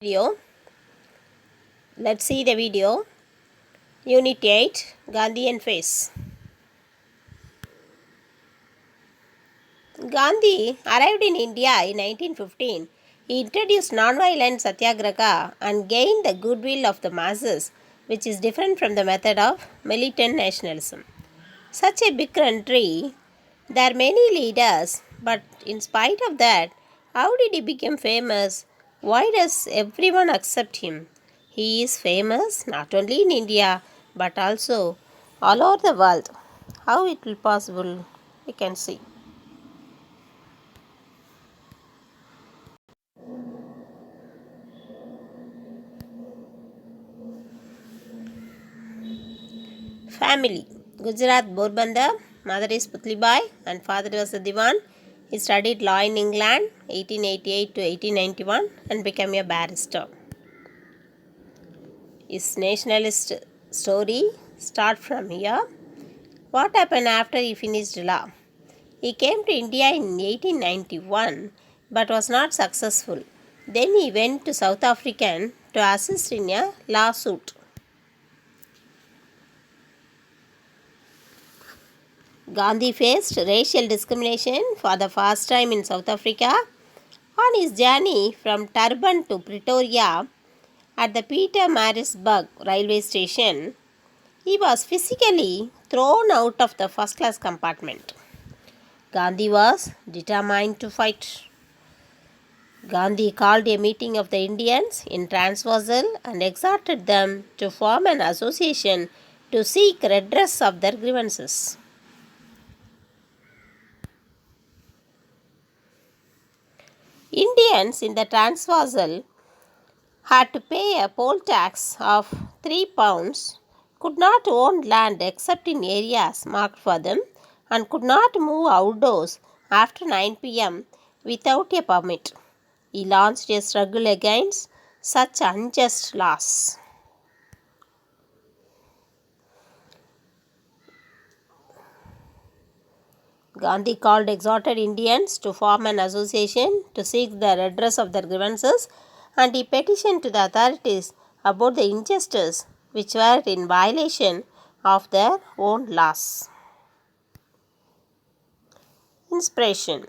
Video. Let's see the video. Unit 8 Gandhian Face. Gandhi arrived in India in 1915. He introduced non-violent satyagraha and gained the goodwill of the masses, which is different from the method of militant nationalism. Such a big country, there are many leaders, but in spite of that, how did he become famous? Why does everyone accept him? He is famous not only in India but also all over the world. How it will possible? We can see. Family. Gujarat Porbandar. Mother is Putlibai and father was a Diwan. He studied law in England 1888 to 1891 and became a barrister. His nationalist story start from here. What happened after he finished law? He came to India in 1891 but was not successful. Then he went to South Africa to assist in a lawsuit. Gandhi faced racial discrimination for the first time in South Africa. On his journey from Durban to Pretoria at the Pietermaritzburg railway station, he was physically thrown out of the first class compartment. Gandhi was determined to fight. Gandhi called a meeting of the Indians in Transvaal and exhorted them to form an association to seek redress of their grievances. Indians in the Transvaal had to pay a poll tax of £3, could not own land except in areas marked for them, and could not move outdoors after 9 pm without a permit. He launched a struggle against such unjust laws. Gandhi exhorted Indians to form an association to seek the redress of their grievances, and he petitioned to the authorities about the injustice which were in violation of their own laws. Inspiration.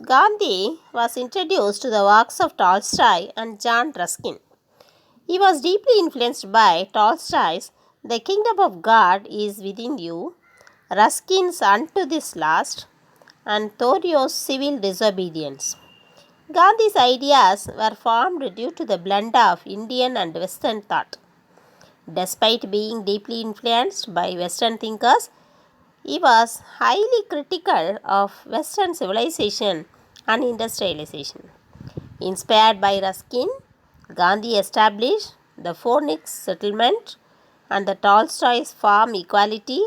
Gandhi was introduced to the works of Tolstoy and John Ruskin. He was deeply influenced by Tolstoy's The Kingdom of God is Within You, Ruskin's Unto This Last, and Thoreau's Civil Disobedience. Gandhi's ideas were formed due to the blend of Indian and Western thought. Despite being deeply influenced by Western thinkers, he was highly critical of Western civilization and industrialization. Inspired by Ruskin, Gandhi established the Phoenix Settlement and the Tolstoy's farm equality,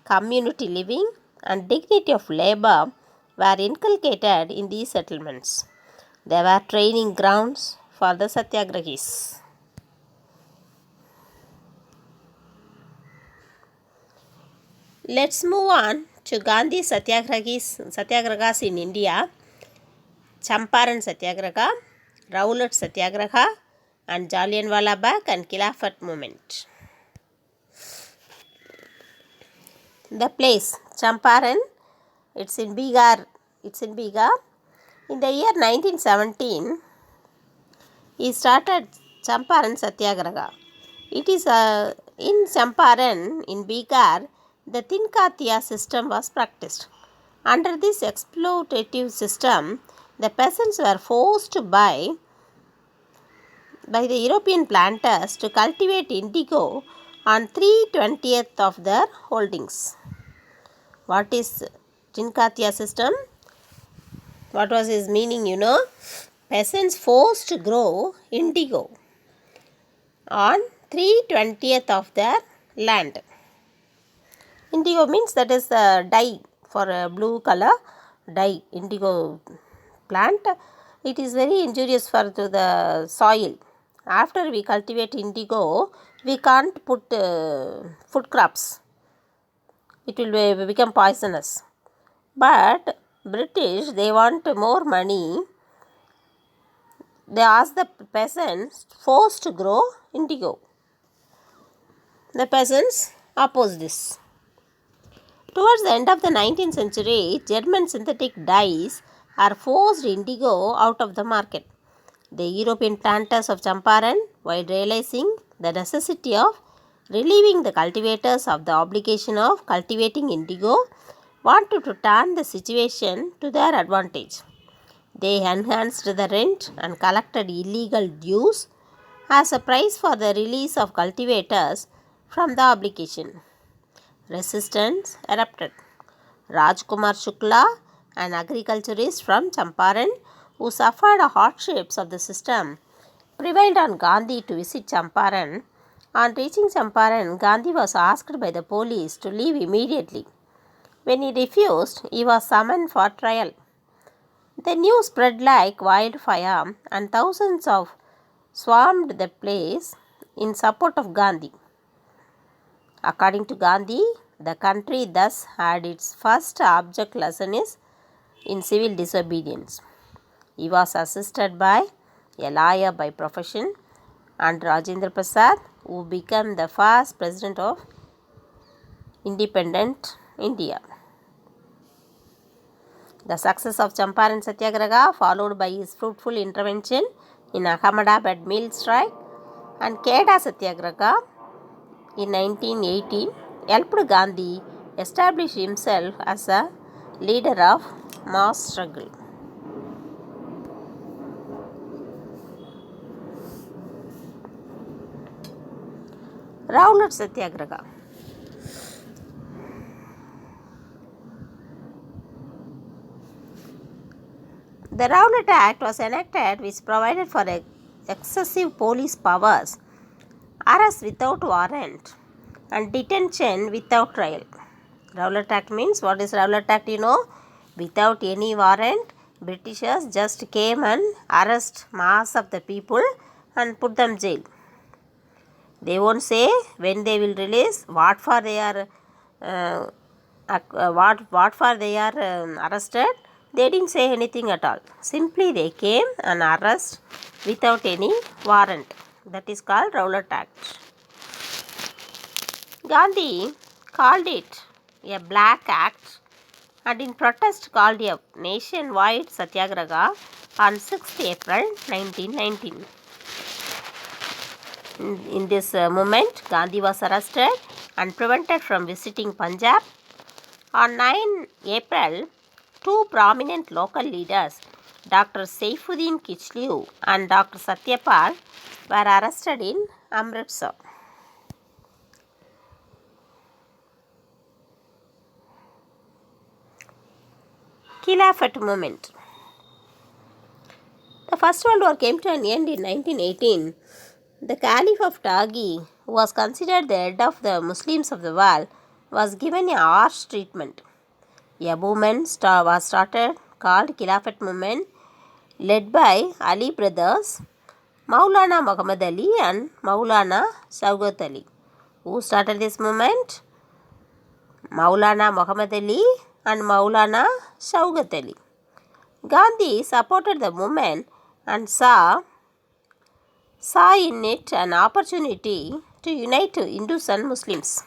community living, and dignity of labor were inculcated in these settlements. They were training grounds for the Satyagrahis. Let's move on to Gandhi's Satyagrahas in India. Champaran Satyagraha, Rowlatt Satyagraha, and Jallianwala Bagh and Khilafat movement. The place Champaran, it's in Bihar. In the year 1917, he started Champaran Satyagraha. It is in Champaran in Bihar, the Tinkatia system was practiced. Under this exploitative system, the peasants were forced by the European planters to cultivate indigo on 3/20th of their holdings. What is Tinkatia system? What was his meaning, Peasants forced to grow indigo on 3/20th of their land. Indigo means that is the dye for a blue color dye, indigo plant. It is very injurious for to the soil. After we cultivate indigo, we can't put food crops. It will become poisonous. But British, they want more money. they asked the peasants forced to grow indigo. The peasants opposed this. Towards the end of the 19th century, German synthetic dyes are forced indigo out of the market. The European planters of Champaran, while realizing the necessity of relieving the cultivators of the obligation of cultivating indigo, wanted to turn the situation to their advantage. They enhanced the rent and collected illegal dues as a price for the release of cultivators from the obligation. Resistance erupted. Rajkumar Shukla, an agriculturist from Champaran who suffered the hardships of the system, prevailed on Gandhi to visit Champaran. On reaching Champaran, Gandhi was asked by the police to leave immediately. When he refused, he was summoned for trial. The news spread like wildfire and thousands of swarmed the place in support of Gandhi. According to Gandhi, the country thus had its first object lesson in civil disobedience. He was assisted by a lawyer by profession and Rajendra Prasad, who became the first president of independent India. The success of Champaran Satyagraha, followed by his fruitful intervention in Ahmedabad mill strike and Kheda Satyagraha in 1918, helped Gandhi establish himself as a leader of mass struggle. Rowlatt Satyagraha. The Rowlatt Act was enacted which provided for excessive police powers, arrest without warrant, and detention without trial. Rowlatt Act means, what is Rowlatt Act? Without any warrant, Britishers just came and arrest mass of the people and put them jail. They won't say when they will release, what for they are arrested. They didn't say anything at all. Simply they came and arrest without any warrant. That is called Rowlatt Act. Gandhi called it a black act and in protest called a nationwide satyagraha on 6th April 1919. In this movement, Gandhi was arrested and prevented from visiting Punjab. On 9 April, two prominent local leaders, Dr. Saifuddin Kichlew and Dr. Satyapal, were arrested in Amritsar. Khilafat movement. The First World War came to an end in 1918. The Caliph of Taghi, who was considered the head of the Muslims of the world, was given a harsh treatment. A movement was started called Khilafat movement, led by Ali brothers, Maulana Muhammad Ali and Maulana Shaukat Ali. Who started this movement? Maulana Muhammad Ali and Maulana Shaukat Ali. Gandhi supported the movement and saw in it an opportunity to unite Hindus and Muslims.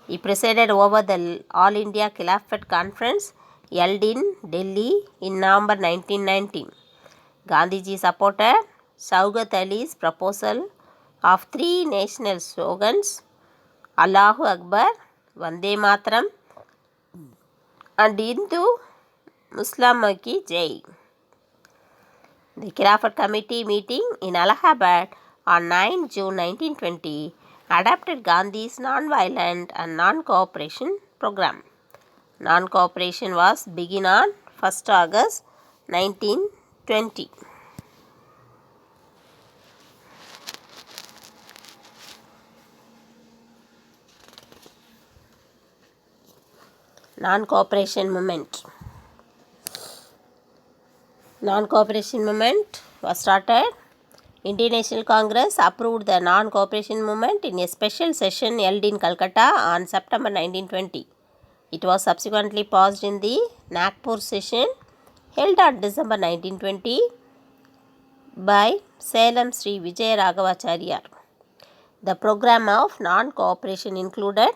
He presided over the All India Khilafat Conference held in Delhi in November 1919. Gandhiji supported Shaukat Ali's proposal of three national slogans: Allahu Akbar, Vande Mataram, and Hindu Muslim Ki Jai. The Khilafat Committee meeting in Allahabad on 9 June 1920 adopted Gandhi's non-violent and non-cooperation program. Non-cooperation was begun on 1st August 1920. Non-cooperation movement. Non-cooperation movement was started. Indian National Congress approved the non-cooperation movement in a special session held in Calcutta on September 1920. It was subsequently passed in the Nagpur session held on December 1920. by Salem Sri Vijay Raghavacharya. The program of non-cooperation included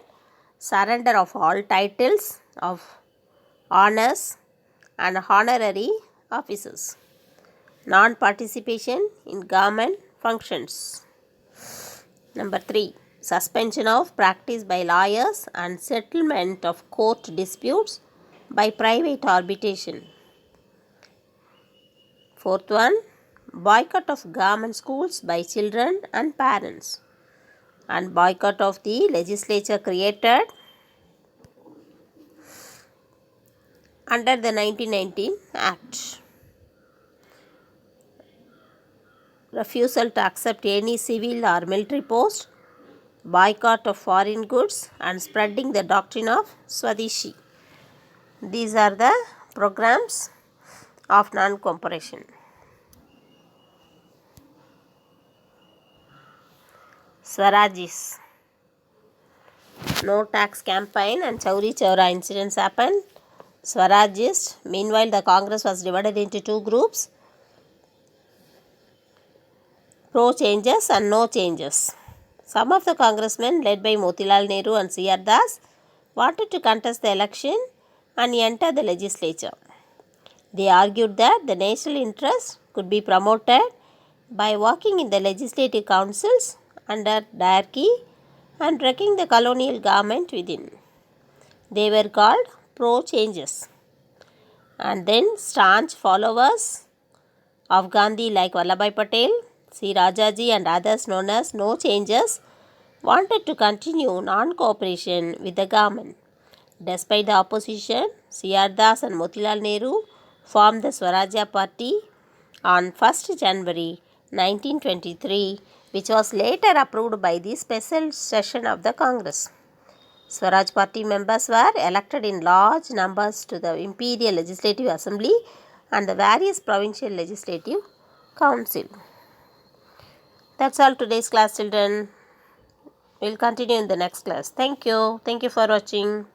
surrender of all titles of honors and honorary offices, non-participation in government functions. Number 3. Suspension of practice by lawyers and settlement of court disputes by private arbitration. Fourth one, boycott of government schools by children and parents, and boycott of the legislature created under the 1919 Act. Refusal to accept any civil or military post, boycott of foreign goods, and spreading the doctrine of Swadeshi. These are the programs of non-cooperation. Swarajis. No tax campaign and Chauri Chaura incidents happened. Swarajist. Meanwhile, the Congress was divided into two groups, pro changes and no changes. Some of the congressmen, led by Motilal Nehru and C.R. Das, wanted to contest the election and enter the legislature. They argued that the national interest could be promoted by working in the legislative councils under diarchy and wrecking the colonial government within. They were called pro-changes. And then staunch followers of Gandhi like Vallabhai Patel, C. Rajaji and others known as no changes wanted to continue non-cooperation with the government. Despite the opposition, C.R. Das and Motilal Nehru formed the Swarajya Party on 1st January 1923, which was later approved by the special session of the Congress. Swaraj Party members were elected in large numbers to the Imperial Legislative Assembly and the various provincial legislative council. That's all today's class, children. We'll continue in the next class. Thank you. Thank you for watching.